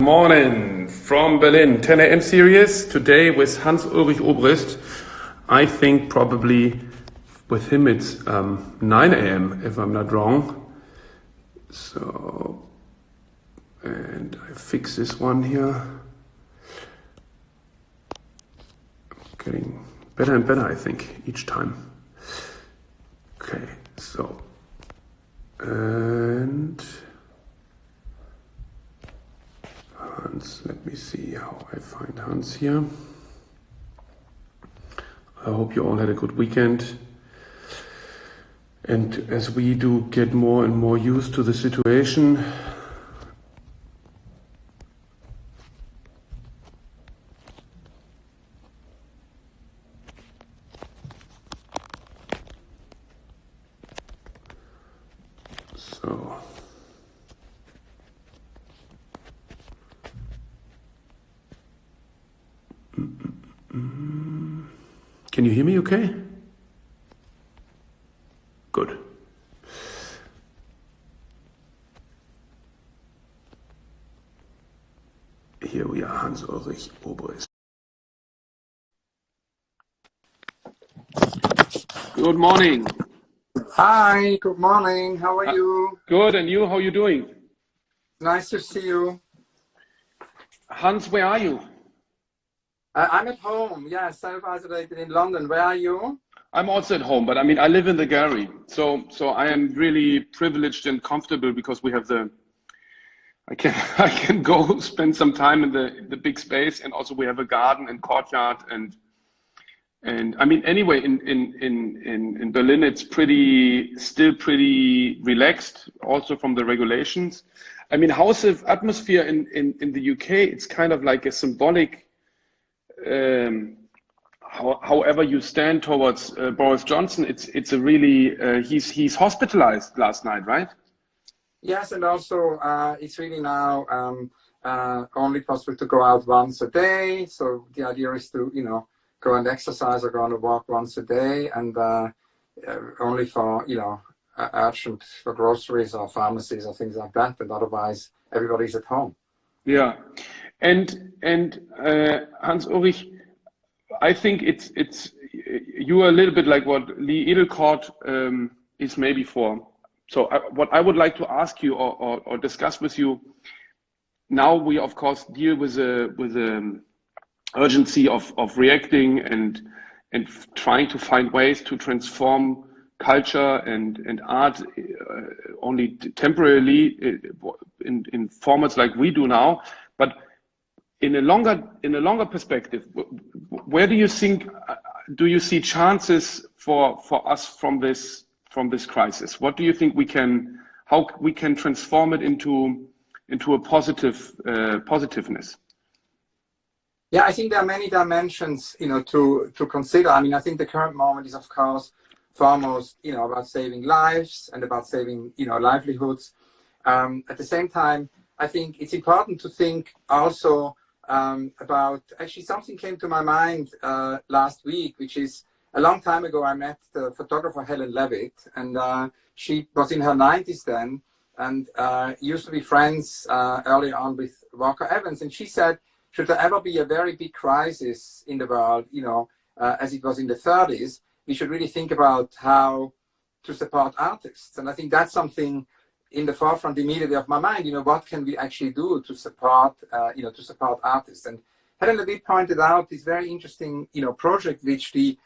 Morning from Berlin, 10 a.m. series today with Ulrich Obrist. I think probably with him it's 9 a.m. if I'm not wrong. So, and I fix this one here. Getting better and better, I think, each time. Okay, so, and Hans, let me see how I find Hans here. I hope you all had a good weekend. And as we do get more and more used to the situation, so can you hear me okay? Good. Here we are, Ulrich Obrist. Good morning. Hi, good morning. How are you? Good, and you? How are you doing? Nice to see you. Hans, where are you? I'm at home, yeah, self-isolated in London. Where are you? I'm also at home, but I mean, I live in the Galerie. So I am really privileged and comfortable because we have I can go spend some time in the big space, and also we have a garden and courtyard and I mean, anyway, in Berlin, it's still pretty relaxed, also from the regulations. I mean, how's the atmosphere in the UK? It's kind of like a symbolic, however you stand towards Boris Johnson. It's a really, he's hospitalized last night, right? Yes, and also it's really now only possible to go out once a day. So the idea is to, go and exercise or go on a walk once a day, and only for, urgent for groceries or pharmacies or things like that. And otherwise, everybody's at home. Yeah, and Hans Ulrich, I think it's you are a little bit like what Lee Edelkort is maybe for. So what I would like to ask you or discuss with you, now we of course deal with a urgency of reacting and trying to find ways to transform culture and art only temporarily in formats like we do now, but in a longer perspective, where do you think do you see chances for us from this crisis? What do you think how we can transform it into a positiveness? Yeah, I think there are many dimensions, to consider. I mean, I think the current moment is, of course, foremost, about saving lives and about saving, livelihoods. At the same time, I think it's important to think also about, actually something came to my mind last week, which is a long time ago, I met the photographer Helen Levitt, and she was in her 90s then, and used to be friends early on with Walker Evans. And she said, should there ever be a very big crisis in the world, as it was in the 30s, we should really think about how to support artists. And I think that's something in the forefront immediately of my mind. What can we actually do to support, to support artists? And Helen Levitt pointed out this very interesting, project which the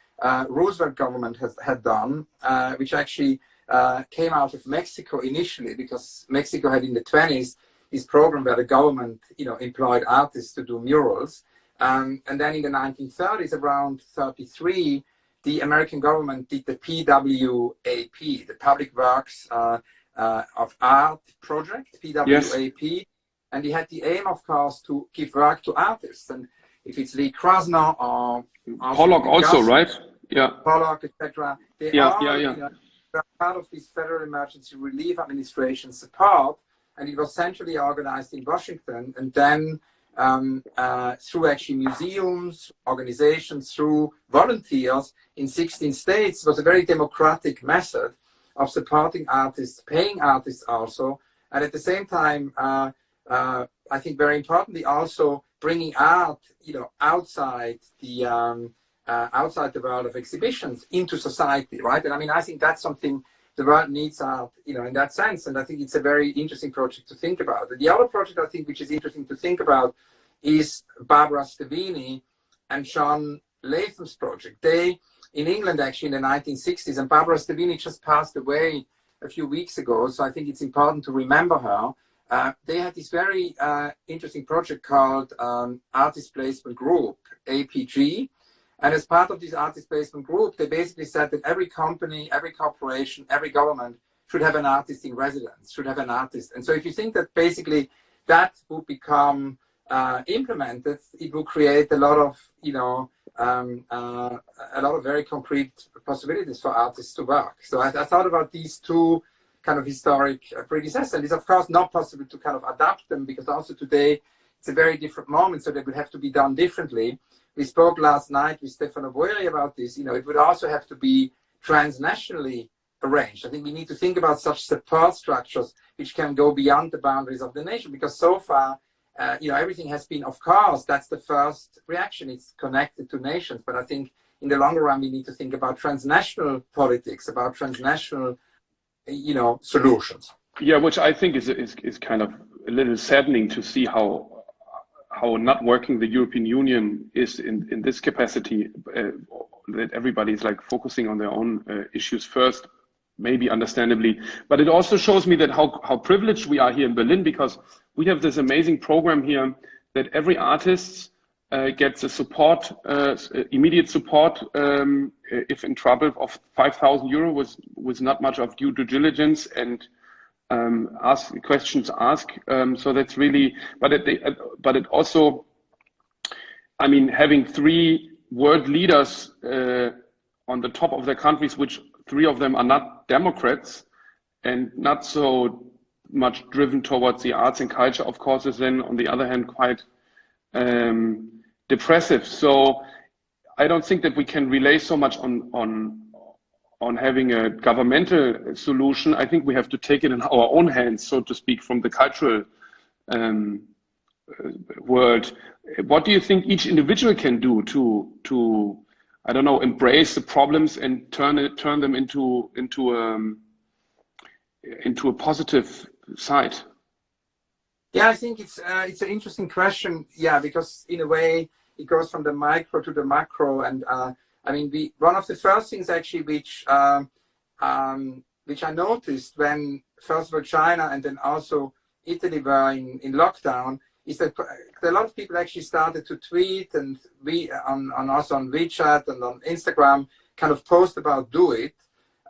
Roosevelt government had done, which actually came out of Mexico initially, because Mexico had in the 20s this program where the government, employed artists to do murals. And then in the 1930s, around 33, the American government did the PWAP, the Public Works of Art project, PWAP. Yes. And he had the aim, of course, to give work to artists. And if it's Lee Krasner or Pollock also, right? Yeah. Pollock, etc. They are part of this Federal Emergency Relief Administration support, and it was centrally organized in Washington, and then through actually museums, organizations, through volunteers in 16 states. It was a very democratic method of supporting artists, paying artists also, and at the same time I think very importantly, also bringing art, outside the world of exhibitions into society, right? And I mean, I think that's something the world needs art, in that sense. And I think it's a very interesting project to think about. And the other project I think which is interesting to think about is Barbara Stevini and John Latham's project. They, in England actually in the 1960s, and Barbara Stevini just passed away a few weeks ago, so I think it's important to remember her. They had this very interesting project called Artist Placement Group, APG. And as part of this artist placement group, they basically said that every company, every corporation, every government should have an artist in residence, should have an artist. And so if you think that basically that would become implemented, it will create a lot of, a lot of very concrete possibilities for artists to work. So I thought about these two kind of historic predecessors. And it's of course not possible to kind of adapt them, because also today it's a very different moment, so they would have to be done differently. We spoke last night with Stefano Boeri about this. It would also have to be transnationally arranged. I think we need to think about such support structures which can go beyond the boundaries of the nation, because so far, everything has been, of course, that's the first reaction. It's connected to nations. But I think in the longer run, we need to think about transnational politics, about transnational, solutions. Yeah, which I think is kind of a little saddening to see how not working the European Union is in this capacity, that everybody is like focusing on their own issues first, maybe understandably. But it also shows me that how privileged we are here in Berlin, because we have this amazing program here that every artist gets a support, immediate support, if in trouble, of 5,000 euro with not much of due diligence and questions asked. So that's really, but it also, I mean, having three world leaders on the top of their countries, which three of them are not Democrats and not so much driven towards the arts and culture, of course, is then on the other hand quite depressive. So I don't think that we can rely so much on having a governmental solution. I think we have to take it in our own hands, so to speak, from the cultural world. What do you think each individual can do to I don't know, embrace the problems and turn them into a positive side? Yeah, I think it's an interesting question. Yeah, because in a way it goes from the micro to the macro, and I mean, one of the first things actually which I noticed when first of all China and then also Italy were in lockdown is that a lot of people actually started to tweet and also on WeChat and on Instagram kind of post about Do It.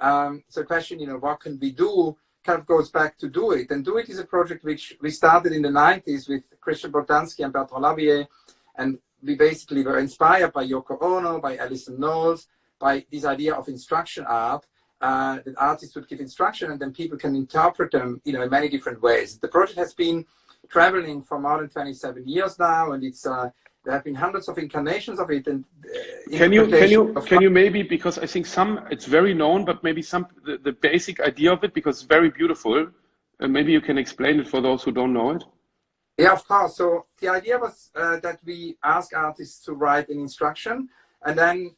So the question, what can we do, kind of goes back to Do It. And Do It is a project which we started in the 90s with Christian Boltanski and Bertrand Labier, and we basically were inspired by Yoko Ono, by Alison Knowles, by this idea of instruction art, that artists would give instruction and then people can interpret them, in many different ways. The project has been traveling for more than 27 years now, and it's there have been hundreds of incarnations of it. And can you maybe, because I think it's very known, but maybe the basic idea of it, because it's very beautiful, maybe you can explain it for those who don't know it. Yeah, of course. So the idea was that we ask artists to write an instruction, and then,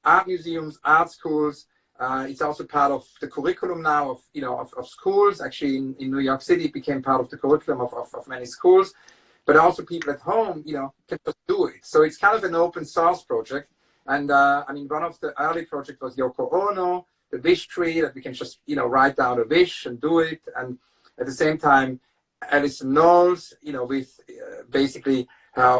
art museums, art schools, it's also part of the curriculum now of schools. Actually, in New York City, it became part of the curriculum of many schools, but also people at home, can just do it. So it's kind of an open source project. And I mean, one of the early projects was Yoko Ono, the wish tree, that we can just, write down a wish and do it. And at the same time, Alison Knowles, with basically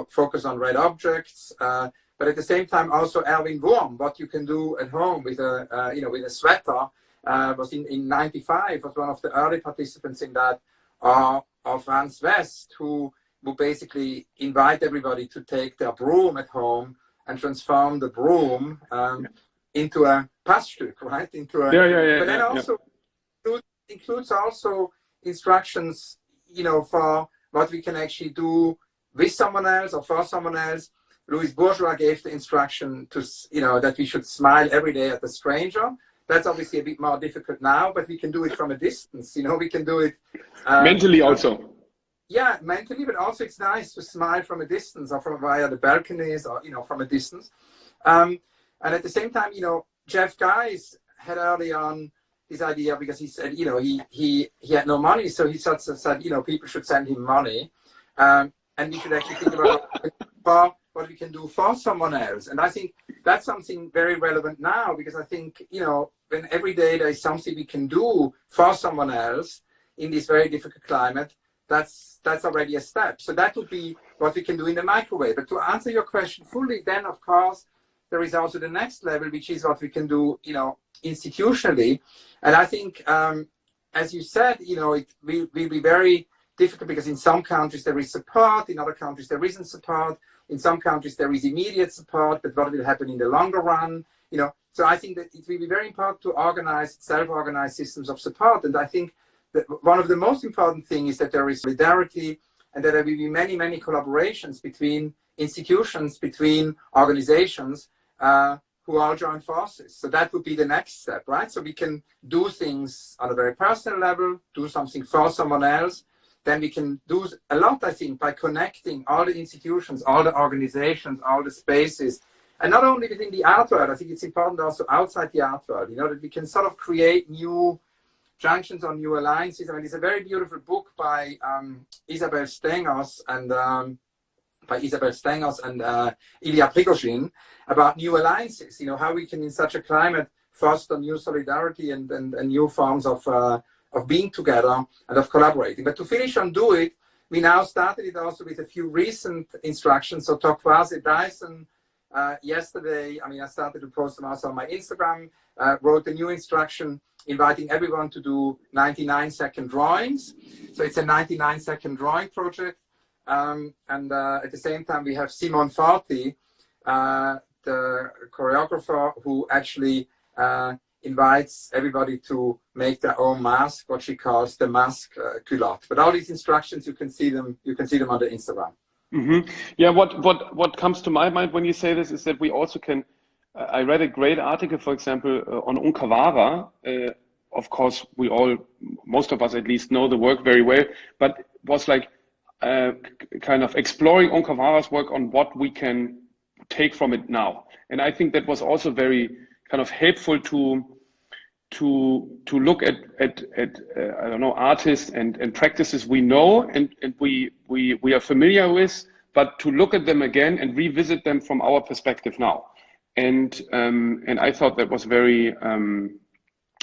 focus on red objects, but at the same time also Erwin Wurm, what you can do at home with a sweater, was in 95, was one of the early participants in that, or Franz West, who basically invite everybody to take their broom at home and transform the broom into a Passstück, right? But then also includes also instructions, for what we can actually do with someone else or for someone else. Louis Bourgeois gave the instruction to, that we should smile every day at the stranger. That's obviously a bit more difficult now, but we can do it from a distance. We can do it mentally also. yeah, mentally, but also it's nice to smile from a distance or from via the balconies or, you know, from a distance. And at the same time, you know, Jeff Guys had early on this idea because he said, you know, he had no money. So he sort of said, you know, people should send him money. And we should actually think about what we can do for someone else. And I think that's something very relevant now, because I think, you know, when every day there is something we can do for someone else in this very difficult climate, that's already a step. So that would be what we can do in the microwave. But to answer your question fully, then of course, there is also the next level, which is what we can do, you know, institutionally. And I think, as you said, you know, it will be very difficult because in some countries there is support, in other countries there isn't support, in some countries there is immediate support, but what will happen in the longer run, you know. So I think that it will be very important to organize, self-organized systems of support. And I think that one of the most important things is that there is solidarity and that there will be many, many collaborations between institutions, between organizations who all join forces. So that would be the next step, right? So we can do things on a very personal level, do something for someone else. Then we can do a lot, I think, by connecting all the institutions, all the organizations, all the spaces. And not only within the art world, I think it's important also outside the art world, you know, that we can sort of create new junctions or new alliances. I mean, it's a very beautiful book by Isabel Stengers and Ilya Prigozhin about new alliances, you know, how we can in such a climate foster new solidarity and new forms of being together and of collaborating. But to finish on Do It, we now started it also with a few recent instructions. So Tokwaze Dyson, yesterday, I mean, I started to post them also on my Instagram, wrote a new instruction inviting everyone to do 99-second drawings. So it's a 99-second drawing project. And at the same time, we have Simon Forti, the choreographer, who actually invites everybody to make their own mask, what she calls the mask culotte. But all these instructions, you can see them on the Instagram. Mm-hmm. Yeah, what comes to my mind when you say this is that we also can. I read a great article, for example, on Onkawara. Of course, most of us at least, know the work very well, but it was like kind of exploring Onkawara's work on what we can take from it now. And I think that was also very kind of helpful to look at I don't know, artists and practices we know and we are familiar with, but to look at them again and revisit them from our perspective now. And I thought that was very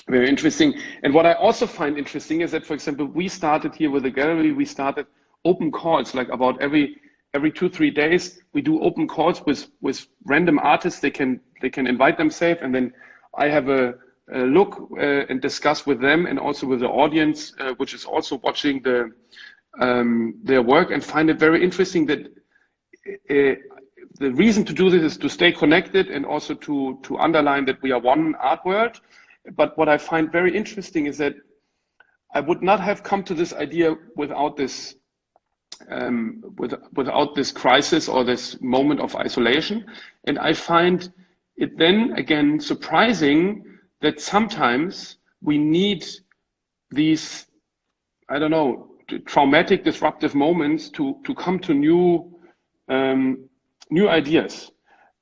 very interesting. And what I also find interesting is that, for example, we started here with the gallery. We started open calls, like about every 2-3 days. We do open calls with random artists. They can invite themselves, and then I have a look and discuss with them, and also with the audience, which is also watching their work, and find it very interesting that the reason to do this is to stay connected and also to underline that we are one art world. But what I find very interesting is that I would not have come to this idea without this without this crisis or this moment of isolation. And I find it then again surprising that sometimes we need these, I don't know, traumatic, disruptive moments to come to new ideas.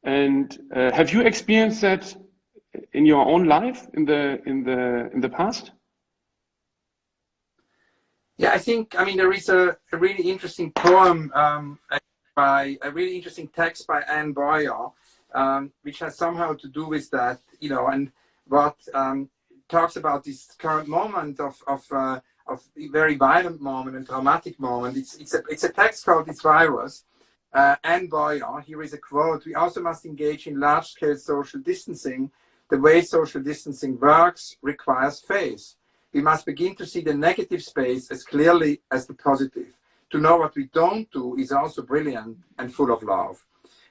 And have you experienced that in your own life in the past? Yeah, I think, I mean, there is a really interesting poem by a really interesting text by Anne Boyer, which has somehow to do with that, you know, and what talks about this current moment of very violent moment and traumatic moment. It's a text called "This Virus." Anne Boyer, here is a quote: "We also must engage in large-scale social distancing. The way social distancing works requires faith. We must begin to see the negative space as clearly as the positive. To know what we don't do is also brilliant and full of love.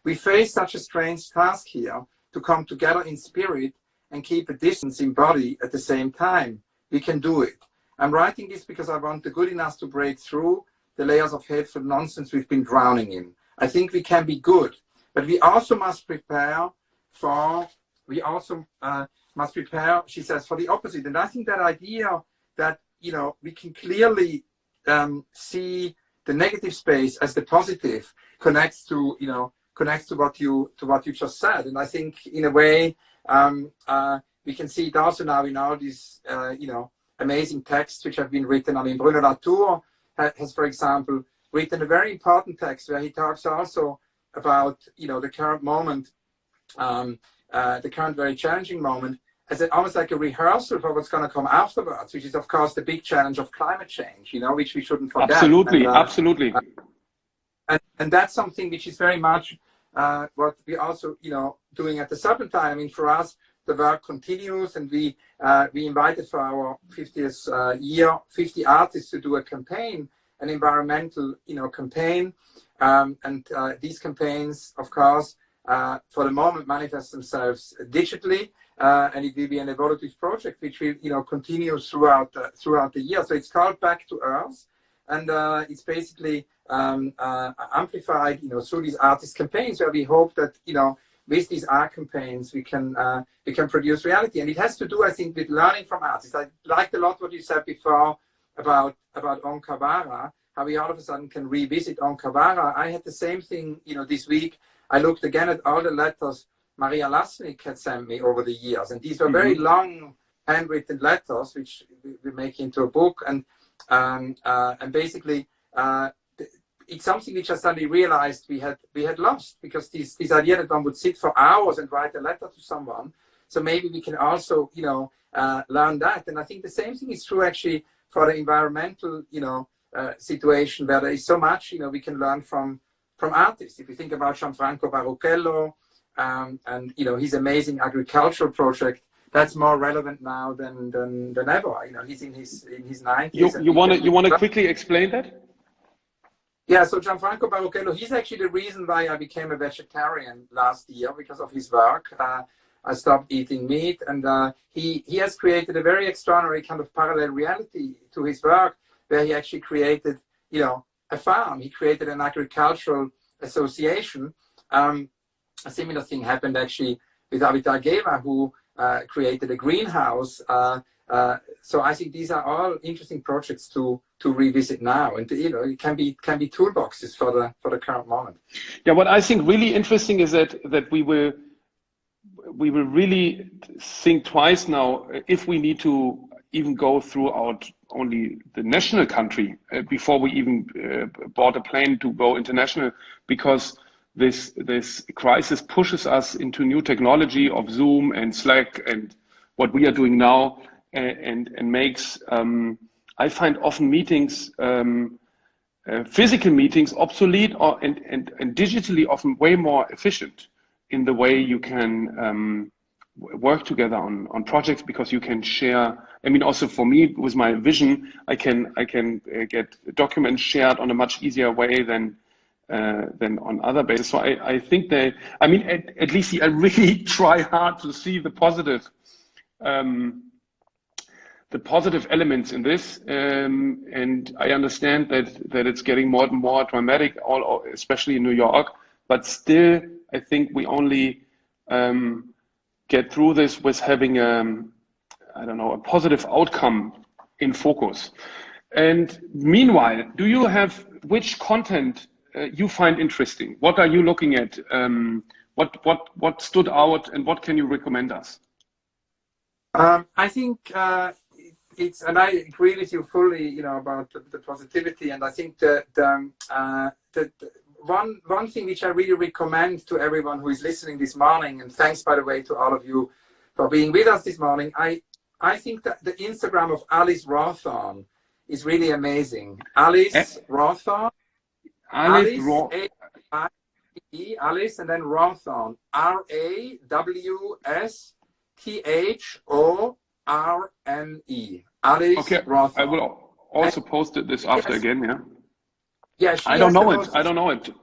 We face such a strange task here, to come together in spirit and keep a distance in body at the same time. We can do it. I'm writing this because I want the good in us to break through the layers of hateful nonsense we've been drowning in. I think we can be good, but we also must prepare for, she says, for the opposite." And I think that idea that, you know, we can clearly see the negative space as the positive connects to, what you just said. And I think in a way, we can see it also now in all these, amazing texts which have been written. I mean, Bruno Latour has, for example, written a very important text where he talks also about, the current moment, the current very challenging moment, as almost like a rehearsal for what's going to come afterwards, which is, of course, the big challenge of climate change, which we shouldn't forget. Absolutely, absolutely. And that's something which is very much what we also, doing at the Serpentine. I mean, for us, the work continues, and we invited for our 50th year 50 artists to do a campaign, an environmental, campaign, and these campaigns, of course, for the moment manifest themselves digitally, and it will be an evolutive project which will, continue throughout the year. So it's called Back to Earth, and it's basically amplified, through these artist campaigns, where we hope that, with these art campaigns, we can produce reality. And it has to do, I think, with learning from artists. I liked a lot what you said before about Onkawara, how we all of a sudden can revisit Onkawara. I had the same thing, this week. I looked again at all the letters Maria Lasnik had sent me over the years. And these were very long handwritten letters, which we make into a book. And basically, it's something which I suddenly realized we had lost, because this idea that one would sit for hours and write a letter to someone. So maybe we can also, learn that. And I think the same thing is true actually for the environmental, situation, where there is so much, we can learn from artists. If you think about Gianfranco Baruchello, and his amazing agricultural project, that's more relevant now than ever. He's in his 90s. You want to quickly explain that? Yeah, so Gianfranco Baruchello, he's actually the reason why I became a vegetarian last year, because of his work. I stopped eating meat, and he has created a very extraordinary kind of parallel reality to his work, where he actually created, a farm. He created an agricultural association. A similar thing happened actually with Avital Geva, who created a greenhouse. So I think these are all interesting projects to revisit now, and it can be toolboxes for the current moment. Yeah, what I think really interesting is that we will really think twice now if we need to even go throughout only the national country before we even bought a plane to go international, because this crisis pushes us into new technology of Zoom and Slack and what we are doing now, and makes I find often meetings, physical meetings, obsolete and digitally often way more efficient in the way you can work together on projects, because you can share. I mean, also for me with my vision, I can get documents shared on a much easier way than on other bases. So I think at least I really try hard to see the positive elements in this, and I understand that it's getting more and more dramatic, especially in New York. But still, I think we only get through this with having a positive outcome in focus. And meanwhile, do you have which content you find interesting? What are you looking at? What stood out, and what can you recommend us? I think and I agree with you fully, about the positivity. And I think that one thing which I really recommend to everyone who is listening this morning, and thanks, by the way, to all of you for being with us this morning. I think that the Instagram of Alice Rawthorne is really amazing. Alice Rawthorne. Alice, Alice, and then Rawthorne. RAWSTHORNE. Alice Rawthorne. I will also post this after again. Yeah. Yeah. I don't know it.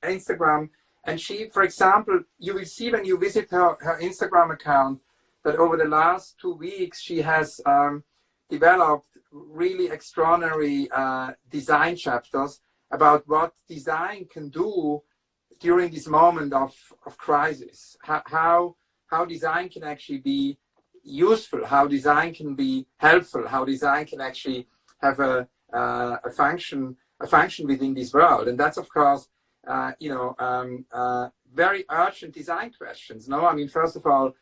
Instagram, and she, for example, you will see when you visit her Instagram account that over the last 2 weeks she has developed really extraordinary design chapters about what design can do during this moment of crisis. How design can actually be useful, how design can be helpful, how design can actually have a function function within this world. And that's, of course, very urgent design questions. No, I mean, first of all,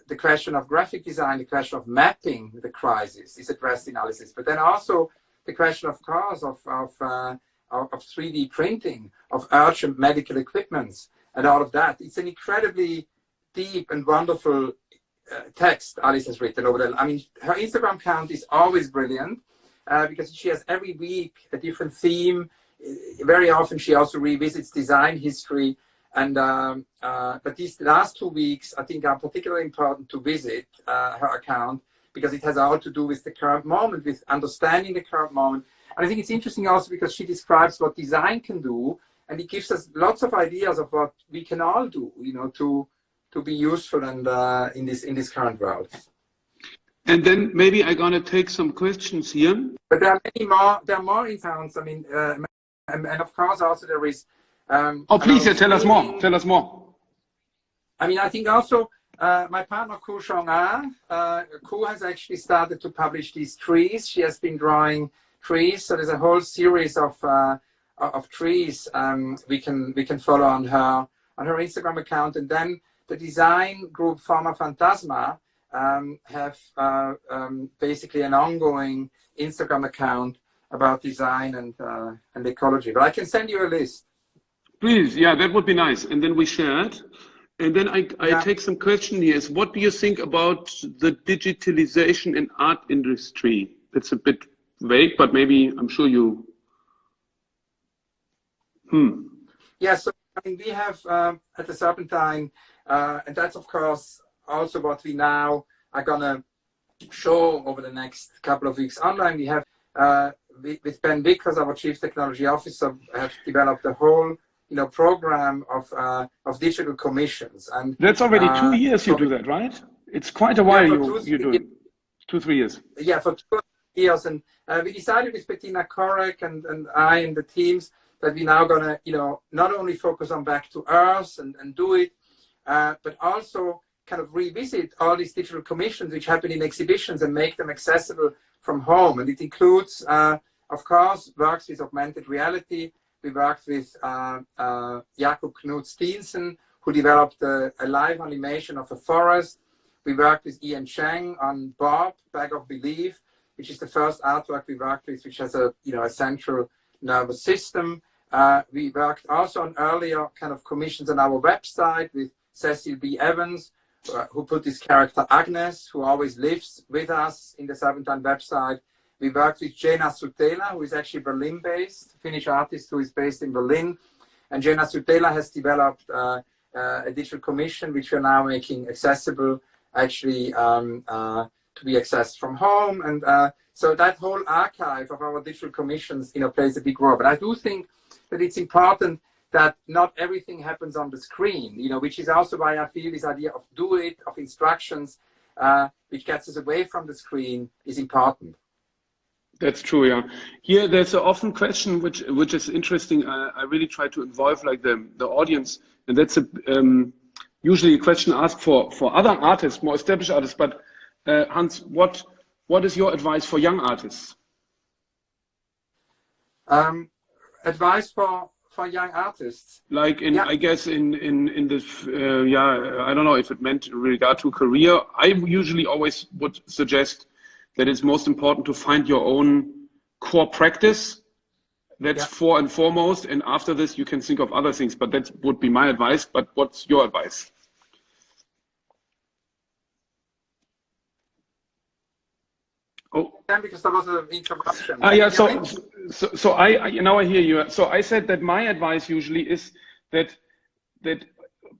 the question of graphic design, the question of mapping the crisis is addressed in analysis, but then also the question, of course, of 3D printing, of urgent medical equipments, and all of that. It's an incredibly deep and wonderful text Alice has written over there. I mean, her Instagram account is always brilliant because she has every week a different theme. Very often she also revisits design history. And but these last 2 weeks, I think, are particularly important to visit her account because it has all to do with the current moment, with understanding the current moment. And I think it's interesting also because she describes what design can do, and it gives us lots of ideas of what we can all do, to be useful and in this current world. And then maybe I'm gonna take some questions here. But there are many more. There are more in towns. I mean, and of course also there is. Oh, please, tell us more. Tell us more. I mean, I think also my partner Ku Ku has actually started to publish these trees. She has been drawing trees, so there's a whole series of trees we can follow on her Instagram account. And then the design group Forma Fantasma have basically an ongoing Instagram account about design and ecology. But I can send you a list. Please, yeah, that would be nice. And then we share it. And then I take some question here. Is what do you think about the digitalization in art industry? It's a bit vague, but maybe I'm sure you. Yeah, so I mean, we have at the Serpentine, and that's of course also what we now are gonna show over the next couple of weeks online. We have with Ben Vickers, our Chief Technology Officer, have developed a whole program of digital commissions. And that's already 2 years you do that, right? It's quite a while you do it. 2-3 years. Yeah, for 2 years. And we decided with Bettina Korek and I and the teams that we're now gonna, not only focus on back to Earth and do it, but also kind of revisit all these digital commissions which happen in exhibitions and make them accessible from home. And it includes, of course, works with augmented reality. We worked with Jakob Knut-Steensen, who developed a live animation of a forest. We worked with Ian Cheng on Bob, Bag of Belief, which is the first artwork we worked with, which has a central nervous system. We worked also on earlier kind of commissions on our website with Cecil B. Evans, who put this character Agnes, who always lives with us in the Serpentine website. We worked with Jenna Sutela, who is actually Berlin-based, Finnish artist who is based in Berlin. And Jenna Sutela has developed a digital commission, which we're now making accessible, actually to be accessed from home. And so that whole archive of our digital commissions, plays a big role. But I do think that it's important that not everything happens on the screen, which is also why I feel this idea of do it, of instructions, which gets us away from the screen, is important. That's true, yeah. Here, there's an often question which is interesting. I really try to involve like the audience, and that's usually a question asked for other artists, more established artists. But Hans, what is your advice for young artists? Advice for young artists, like I guess in this I don't know if it meant in regard to career. I usually always would suggest that it's most important to find your own core practice. That's for and foremost, and after this you can think of other things, but that would be my advice. But what's your advice? Oh, because there was an interruption. Yeah, so I now I hear you. So I said that my advice usually is that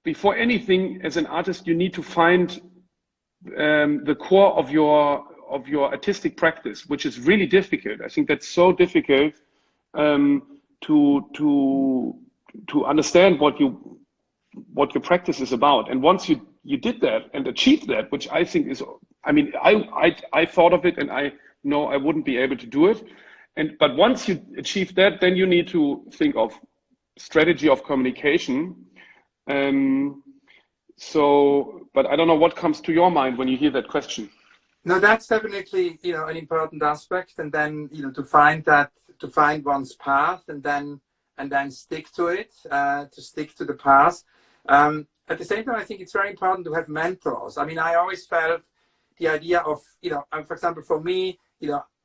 before anything as an artist you need to find the core of your artistic practice, which is really difficult. I think that's so difficult to understand what your practice is about. And once you did that and achieved that, which I think is, I mean, I thought of it and I know I wouldn't be able to do it. But once you achieve that, then you need to think of strategy of communication. But I don't know what comes to your mind when you hear that question. No, that's definitely, an important aspect. And then, to find to find one's path and then stick to it, to stick to the path. At the same time, I think it's very important to have mentors. I mean, I always felt the idea of, for example, for me,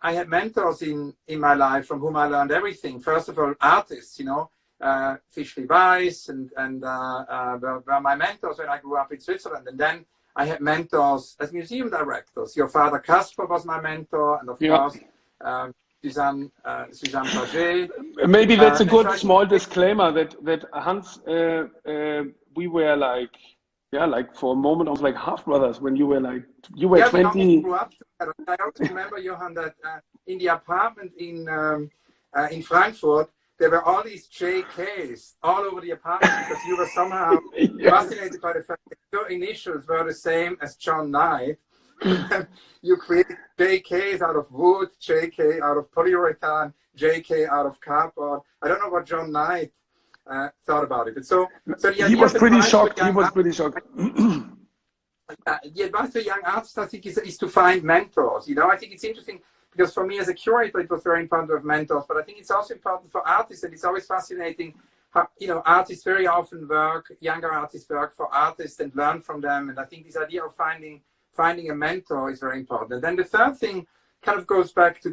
I had mentors in my life from whom I learned everything. First of all, artists, Fischli Weiss and were my mentors when I grew up in Switzerland. And then I had mentors as museum directors. Your father Casper was my mentor, and of course, Suzanne Paget. Maybe that's a good small disclaimer that Hans, we were like for a moment I was like half brothers when you were 20. We grew up together. I also remember, Johann, that in the apartment in Frankfurt, there were all these JKs all over the apartment because you were somehow fascinated by the fact that your initials were the same as John Knight. You created JKs out of wood, JK out of polyurethane, JK out of cardboard. I don't know what John Knight thought about it. But so he was pretty shocked. He was pretty shocked. The advice for young artists, I think, is to find mentors. I think it's interesting because for me as a curator, it was very important to have mentors. But I think it's also important for artists, and it's always fascinating how artists very often younger artists work for artists and learn from them. And I think this idea of finding a mentor is very important. And then the third thing kind of goes back to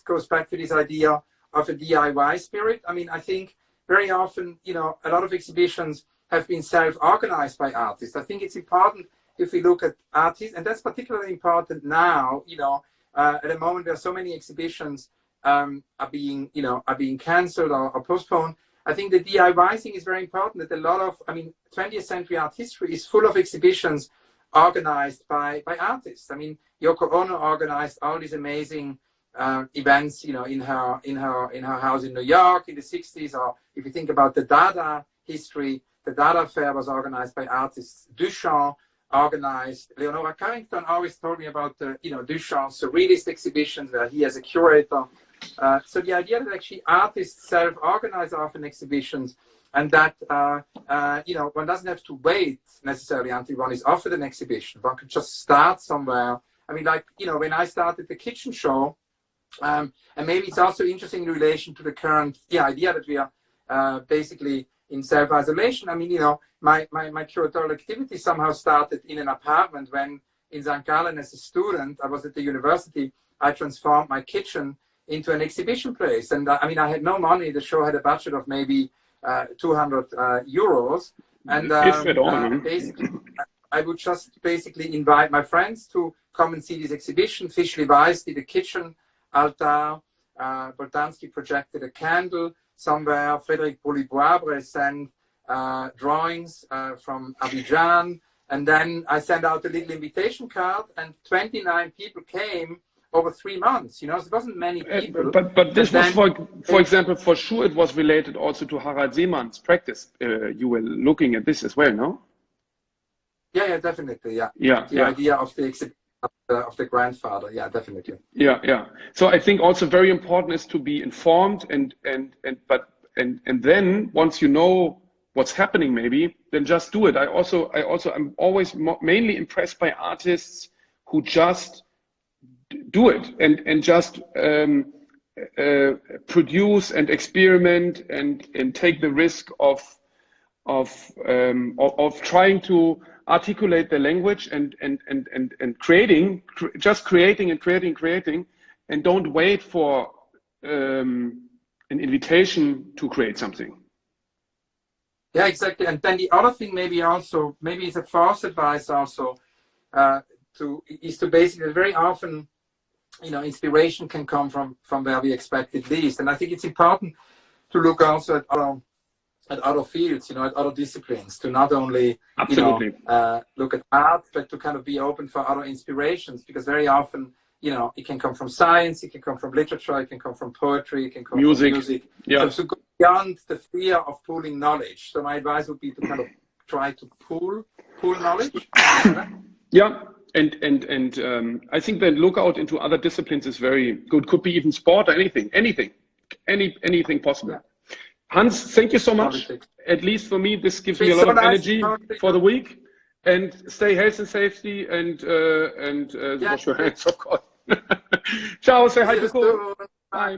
goes back to this idea of a DIY spirit. I mean, I think very often, a lot of exhibitions have been self-organized by artists. I think it's important if we look at artists, and that's particularly important now, at the moment where so many exhibitions are being cancelled or postponed. I think the DIY thing is very important, that a lot of, 20th century art history is full of exhibitions organized by artists. I mean, Yoko Ono organized all these amazing events, in her house in New York in the 60s. Or if you think about the Dada history, the Dada Fair was organized by artists. Duchamp organized. Leonora Carrington always told me about the, Duchamp's surrealist exhibitions where he as a curator. So the idea that actually artists self-organize often exhibitions, and that one doesn't have to wait necessarily until one is offered an exhibition. One could just start somewhere. I mean, when I started the kitchen show, and maybe it's also interesting in relation to the current idea that we are basically in self-isolation. I mean, my curatorial activity somehow started in an apartment when in St. Gallen as a student, I was at the university, I transformed my kitchen into an exhibition place. And I had no money. The show had a budget of maybe 200 euros. And basically, I would just basically invite my friends to come and see this exhibition. Fischli Weiss did a kitchen altar. Boltanski projected a candle somewhere. Frédéric Brully-Boabre sent drawings from Abidjan. And then I sent out a little invitation card, and 29 people came over 3 months. So it wasn't many people. But this was, for example, for sure it was related also to Harald Seemann's practice. You were looking at this as well, no? Yeah, definitely. Yeah. The idea of the exhibition of the grandfather. Yeah, definitely. Yeah. So I think also very important is to be informed and then once you know what's happening, maybe then just do it. I'm always mainly impressed by artists who just do it and just produce and experiment and take the risk of trying to articulate the language and creating and don't wait for an invitation to create something. Yeah, exactly. And then the other thing maybe it's a false advice also is to basically very often, inspiration can come from where we expect it least. And I think it's important to look also at other fields, at other disciplines, to not only, look at art, but to kind of be open for other inspirations, because very often, it can come from science, it can come from literature, it can come from poetry, it can come from music. Yeah. So to go beyond the fear of pooling knowledge. So my advice would be to kind of try to pool knowledge. Yeah. And I think that look out into other disciplines is very good. Could be even sport or anything possible. Yeah. Hans, thank you so much. Politics. At least for me, this gives me a lot of energy for the week. And stay healthy and safety and wash your hands, of course. Ciao, say hi to Cool. Bye.